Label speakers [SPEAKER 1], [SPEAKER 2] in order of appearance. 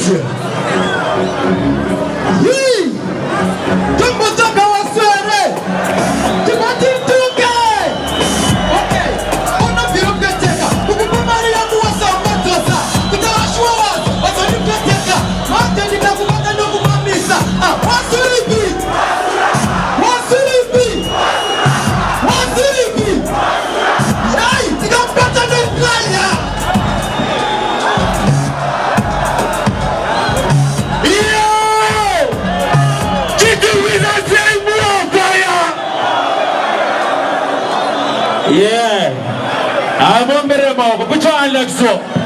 [SPEAKER 1] Dieu. Oui. Tout le monde va se faire. Tu vas dire tout gay. Ok. On a vu le pétéka. Vous pouvez pas marier à moi sans mettre ça. Tu vas choisir. On va dire pétéka. Maintenant, il va vous mettre dans vos mamisa. Ah, on se libère. On se libère. On se libère. Aïe, tu vas pas te déplacer. Yeah. I'm on the remote. Which one looks so?